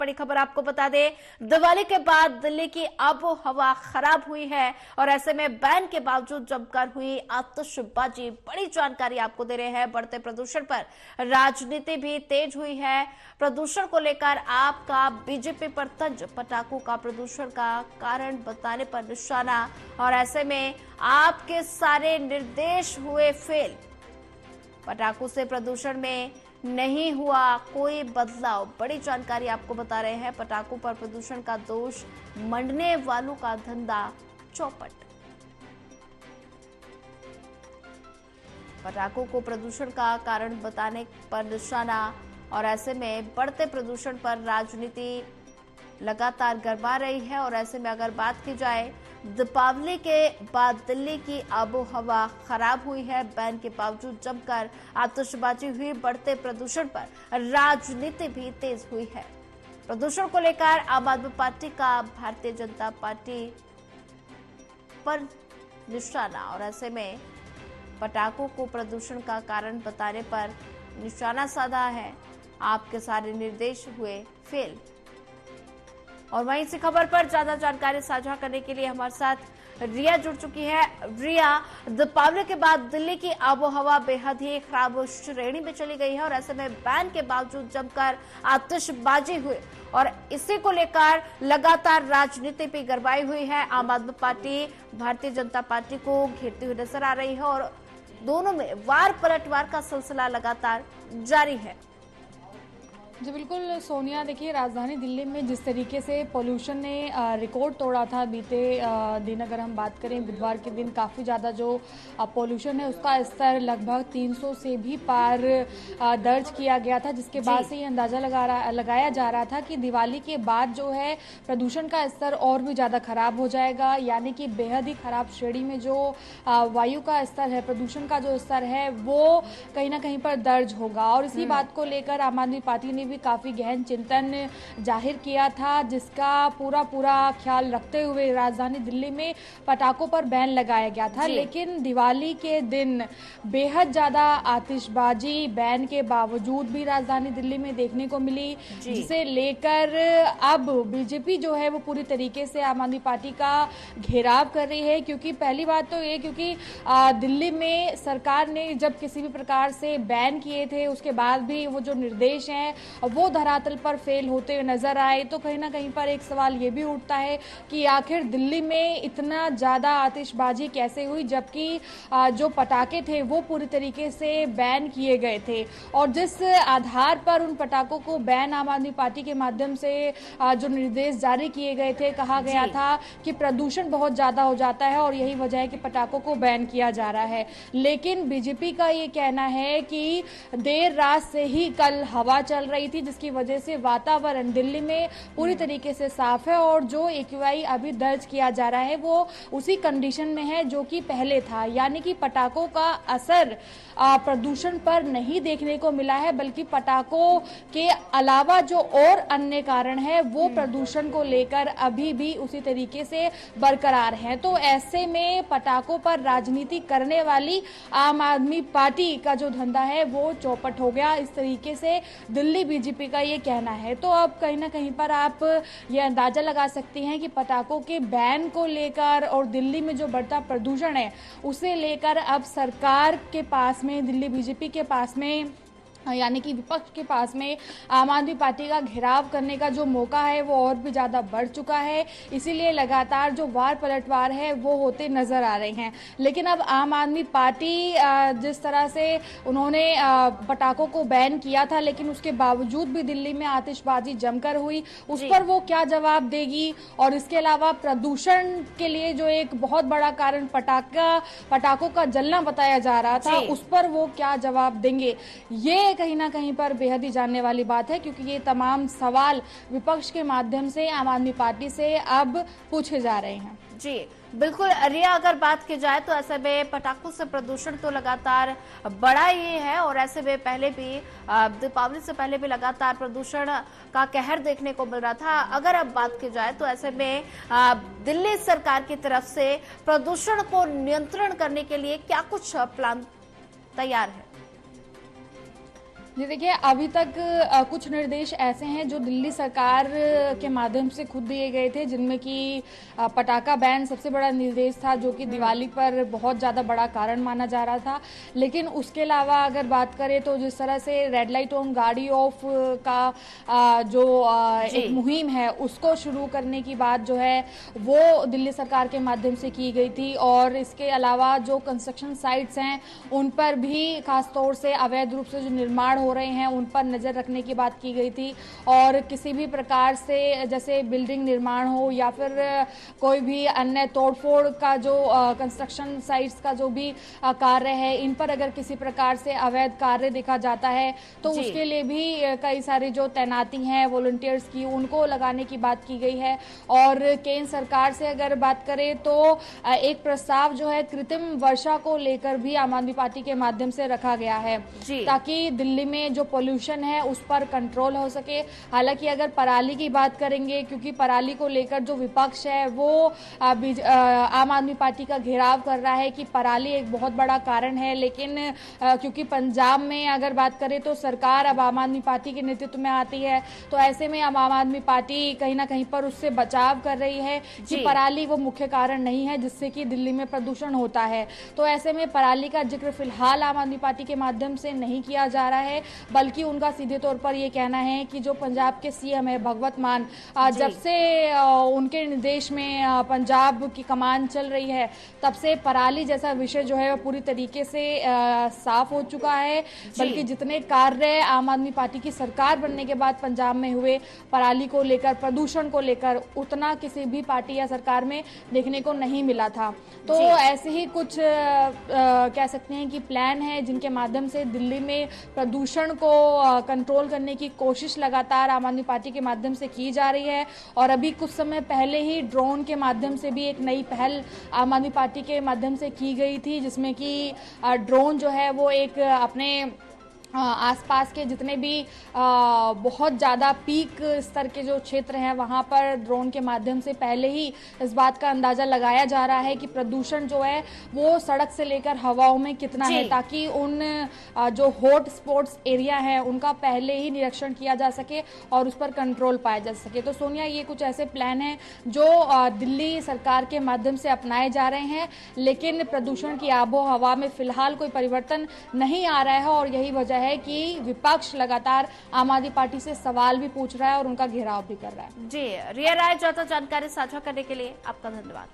बड़ी खबर आपको बता दें, दिवाली के बाद दिल्ली की आबो हवा खराब हुई है और ऐसे में बैन के बावजूद जमकर हुई आतिशबाजी। बड़ी जानकारी आपको दे रहे हैं। बढ़ते प्रदूषण पर राजनीति भी तेज हुई है। प्रदूषण को लेकर आपका बीजेपी पर तंज, पटाखों का प्रदूषण का कारण बताने पर निशाना और ऐसे में आपके सारे निर्देश हुए फेल। पटाखों से प्रदूषण में नहीं हुआ कोई बदलाव। बड़ी जानकारी आपको बता रहे हैं। पटाखों पर प्रदूषण का दोष मंडने वालों का धंधा चौपट। पटाखों को प्रदूषण का कारण बताने पर निशाना और ऐसे में बढ़ते प्रदूषण पर राजनीति लगातार गरमा रही है। और ऐसे में अगर बात की जाए, दीपावली के बाद दिल्ली की आबो हवा खराब हुई है। बैन के बावजूद जमकर आतिशबाजी हुई। बढ़ते प्रदूषण पर राजनीति भी तेज हुई है। प्रदूषण को लेकर आम आदमी पार्टी का भारतीय जनता पार्टी पर निशाना और ऐसे में पटाखों को प्रदूषण का कारण बताने पर निशाना साधा है। आपके सारे निर्देश हुए फेल। और वहीं इसी खबर पर ज्यादा जानकारी साझा करने के लिए हमारे साथ रिया जुड़ चुकी है। रिया, दीपावली के बाद दिल्ली की आबोहवा बेहद ही खराब श्रेणी में चली गई है और ऐसे में बैन के बावजूद जमकर आतिशबाजी हुई और इसी को लेकर लगातार राजनीति भी गरमाई हुई है। आम आदमी पार्टी भारतीय जनता पार्टी को घेरती हुई नजर आ रही है और दोनों में वार पलटवार का सिलसिला लगातार जारी है। जी बिल्कुल सोनिया, देखिए राजधानी दिल्ली में जिस तरीके से पोल्यूशन ने रिकॉर्ड तोड़ा था बीते दिन, अगर हम बात करें बुधवार के दिन काफ़ी ज़्यादा जो पोल्यूशन है उसका स्तर लगभग 300 से भी पार दर्ज किया गया था, जिसके बाद से ये अंदाज़ा लगाया जा रहा था कि दिवाली के बाद जो है प्रदूषण का स्तर और भी ज़्यादा खराब हो जाएगा। यानी कि बेहद ही खराब श्रेणी में जो वायु का स्तर है, प्रदूषण का जो स्तर है वो कहीं ना कहीं पर दर्ज होगा। और इसी बात को लेकर आम आदमी पार्टी ने भी काफी गहन चिंतन जाहिर किया था, जिसका पूरा ख्याल रखते हुए राजधानी दिल्ली में पटाखों पर बैन लगाया गया था। लेकिन दिवाली के दिन बेहद ज्यादा आतिशबाजी बैन के बावजूद भी राजधानी दिल्ली में देखने को मिली, जिसे लेकर अब बीजेपी जो है वो पूरी तरीके से आम आदमी पार्टी का घेराव कर रही है। क्योंकि पहली बात तो ये, क्योंकि दिल्ली में सरकार ने जब किसी भी प्रकार से बैन किए थे उसके बाद भी वो जो निर्देश हैं वो धरातल पर फेल होते हुए नजर आए, तो कहीं ना कहीं पर एक सवाल ये भी उठता है कि आखिर दिल्ली में इतना ज्यादा आतिशबाजी कैसे हुई, जबकि जो पटाखे थे वो पूरी तरीके से बैन किए गए थे। और जिस आधार पर उन पटाखों को बैन आम आदमी पार्टी के माध्यम से जो निर्देश जारी किए गए थे, कहा गया था कि प्रदूषण बहुत ज्यादा हो जाता है और यही वजह है कि पटाखों को बैन किया जा रहा है। लेकिन बीजेपी का ये कहना है कि देर रात से ही कल हवा चल रही थी, जिसकी वजह से वातावरण दिल्ली में पूरी तरीके से साफ है और जो AQI अभी दर्ज किया जा रहा है वो उसी कंडीशन में है जो कि पहले था। यानी कि पटाखों का असर प्रदूषण पर नहीं देखने को मिला है, बल्कि पटाखों के अलावा जो और अन्य कारण है वो प्रदूषण को लेकर अभी भी उसी तरीके से बरकरार हैं। तो ऐसे में पटाखों पर राजनीति करने वाली आम आदमी पार्टी का जो धंधा है वो चौपट हो गया, इस तरीके से दिल्ली बीजेपी का ये कहना है। तो अब कहीं ना कहीं पर आप ये अंदाजा लगा सकती हैं कि पटाखों के बैन को लेकर और दिल्ली में जो बढ़ता प्रदूषण है उसे लेकर अब सरकार के पास में, दिल्ली बीजेपी के पास में, यानी कि विपक्ष के पास में आम आदमी पार्टी का घेराव करने का जो मौका है वो और भी ज़्यादा बढ़ चुका है। इसीलिए लगातार जो वार पलटवार है वो होते नज़र आ रहे हैं। लेकिन अब आम आदमी पार्टी जिस तरह से उन्होंने पटाखों को बैन किया था, लेकिन उसके बावजूद भी दिल्ली में आतिशबाजी जमकर हुई, उस पर वो क्या जवाब देगी। और इसके अलावा प्रदूषण के लिए जो एक बहुत बड़ा कारण पटाखों का जलना बताया जा रहा था, उस पर वो क्या जवाब देंगे, ये कहीं ना कहीं पर बेहद ही जानने वाली बात है। क्योंकि ये तमाम सवाल विपक्ष के माध्यम से आम आदमी पार्टी से अब पूछे जा रहे हैं। जी बिल्कुल रिया, अगर बात की जाए तो ऐसे में पटाखों से प्रदूषण तो लगातार बढ़ा ही है और ऐसे में पहले भी दीपावली से पहले भी लगातार प्रदूषण का कहर देखने को मिल रहा था। अगर अब बात की जाए तो ऐसे में दिल्ली सरकार की तरफ से प्रदूषण को नियंत्रण करने के लिए क्या कुछ प्लान तैयार है? जी देखिए, अभी तक कुछ निर्देश ऐसे हैं जो दिल्ली सरकार के माध्यम से खुद दिए गए थे, जिनमें कि पटाखा बैन सबसे बड़ा निर्देश था, जो कि दिवाली पर बहुत ज़्यादा बड़ा कारण माना जा रहा था। लेकिन उसके अलावा अगर बात करें तो जिस तरह से रेड लाइट ऑन गाड़ी ऑफ का जो एक मुहिम है उसको शुरू करने की बात जो है वो दिल्ली सरकार के माध्यम से की गई थी। और इसके अलावा जो कंस्ट्रक्शन साइट्स हैं उन पर भी खासतौर से अवैध रूप से जो निर्माण हो रहे हैं उन पर नजर रखने की बात की गई थी। और किसी भी प्रकार से जैसे बिल्डिंग निर्माण हो या फिर कोई भी अन्य तोड़फोड़ का जो कंस्ट्रक्शन साइट्स का जो भी कार्य है, इन पर अगर किसी प्रकार से अवैध कार्य देखा जाता है तो उसके लिए भी कई सारी जो तैनाती हैं वॉलंटियर्स की उनको लगाने की बात की गई है। और केंद्र सरकार से अगर बात करें तो एक प्रस्ताव जो है कृत्रिम वर्षा को लेकर भी आम आदमी पार्टी के माध्यम से रखा गया है, ताकि दिल्ली में जो पोल्यूशन है उस पर कंट्रोल हो सके। हालांकि अगर पराली की बात करेंगे, क्योंकि पराली को लेकर जो विपक्ष है वो आम आदमी पार्टी का घेराव कर रहा है कि पराली एक बहुत बड़ा कारण है, लेकिन क्योंकि पंजाब में अगर बात करें तो सरकार अब आम आदमी पार्टी के नेतृत्व में आती है, तो ऐसे में अब आम आदमी पार्टी कहीं ना कहीं पर उससे बचाव कर रही है कि पराली वो मुख्य कारण नहीं है जिससे कि दिल्ली में प्रदूषण होता है। तो ऐसे में पराली का जिक्र फिलहाल आम आदमी पार्टी के माध्यम से नहीं किया जा रहा है, बल्कि उनका सीधे तौर पर यह कहना है कि जो पंजाब के सीएम है भगवंत मान, जब से उनके निर्देश में पंजाब की कमान चल रही है तब से पराली जैसा विषय जो है पूरी तरीके से साफ हो चुका है। बल्कि जितने कार्य आम आदमी पार्टी की सरकार बनने के बाद पंजाब में हुए पराली को लेकर, प्रदूषण को लेकर, उतना किसी भी पार्टी या सरकार में देखने को नहीं मिला था। तो ऐसे ही कुछ कह सकते हैं कि प्लान है जिनके माध्यम से दिल्ली में प्रदूषण को कंट्रोल करने की कोशिश लगातार आम आदमी पार्टी के माध्यम से की जा रही है। और अभी कुछ समय पहले ही ड्रोन के माध्यम से भी एक नई पहल आम आदमी पार्टी के माध्यम से की गई थी, जिसमें कि ड्रोन जो है वो एक अपने आसपास के जितने भी बहुत ज़्यादा पीक स्तर के जो क्षेत्र हैं वहाँ पर ड्रोन के माध्यम से पहले ही इस बात का अंदाज़ा लगाया जा रहा है कि प्रदूषण जो है वो सड़क से लेकर हवाओं में कितना है, ताकि उन जो हॉट स्पॉट्स एरिया है उनका पहले ही निरीक्षण किया जा सके और उस पर कंट्रोल पाया जा सके। तो सोनिया, ये कुछ ऐसे प्लान हैं जो दिल्ली सरकार के माध्यम से अपनाए जा रहे हैं, लेकिन प्रदूषण की आबो हवा में फिलहाल कोई परिवर्तन नहीं आ रहा है। और यही वजह है कि विपक्ष लगातार आम आदमी पार्टी से सवाल भी पूछ रहा है और उनका घेराव भी कर रहा है। जी, रिया राय, ज्यादा जानकारी साझा करने के लिए आपका धन्यवाद।